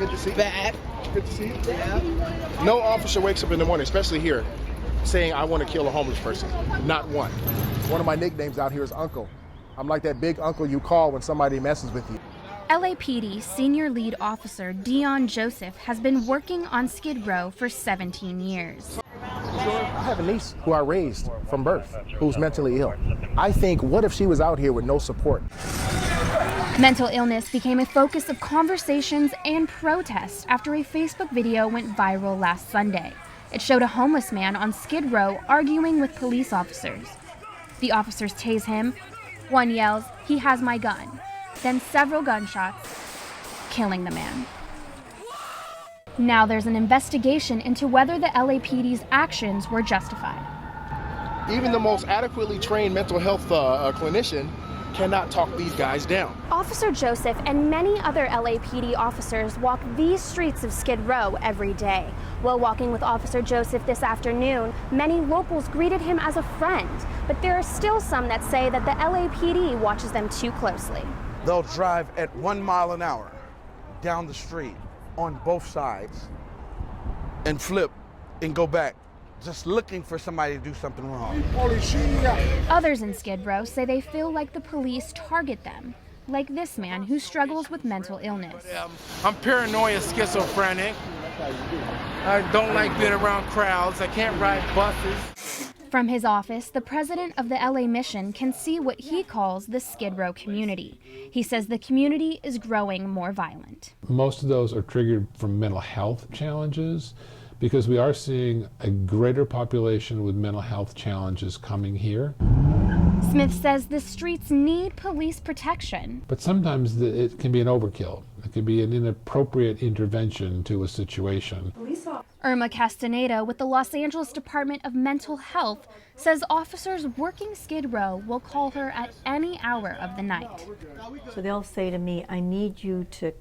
Good to see you. Bad. Good to see you. Yeah. No officer wakes up in the morning, especially here, saying, I want to kill a homeless person. Not one. One of my nicknames out here is Uncle. I'm like that big uncle you call when somebody messes with you. LAPD Senior Lead Officer DEON Joseph has been working on Skid Row for 17 years. I have a niece who I raised from birth, who's mentally ill. I think, what if she was out here with no support? Mental illness became a focus of conversations and protests after a Facebook video went viral last Sunday. It showed a homeless man on Skid Row arguing with police officers. The officers tase him. One yells, "He has my gun." Then several gunshots, killing the man. Now there's an investigation into whether the LAPD's actions were justified. Even the most adequately trained mental health clinician cannot talk these guys down. Officer Joseph and many other LAPD officers walk these streets of Skid Row every day. While walking with Officer Joseph this afternoon, many locals greeted him as a friend, but there are still some that say that the LAPD watches them too closely. They'll drive at 1 mile an hour down the street on both sides and flip and go back, just looking for somebody to do something wrong. Others in Skid Row say they feel like the police target them, like this man who struggles with mental illness. I'm paranoid, schizophrenic. I don't like being around crowds. I can't ride buses. From his office, the president of the LA Mission can see what he calls the Skid Row community. He says the community is growing more violent. Most of those are triggered from mental health challenges, because we are seeing a greater population with mental health challenges coming here. Smith says the streets need police protection. But sometimes it can be an overkill. It can be an inappropriate intervention to a situation. IRMA Castaneda with the Los Angeles Department of Mental Health says officers working Skid Row will call her at any hour of the night. So they'll say to me, I need you to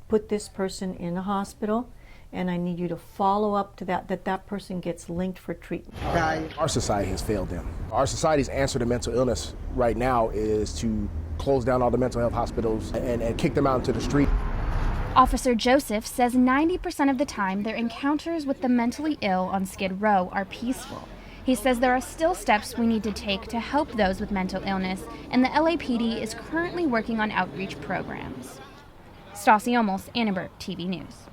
put this person in a hospital, and I need you to follow up to that person gets linked for treatment. Our society has failed them. Our society's answer to mental illness right now is to close down all the mental health hospitals and kick them out into the street. Officer Joseph says 90% of the time their encounters with the mentally ill on Skid Row are peaceful. He says there are still steps we need to take to help those with mental illness, and the LAPD is currently working on outreach programs. Stassi Olmos, Annenberg TV News.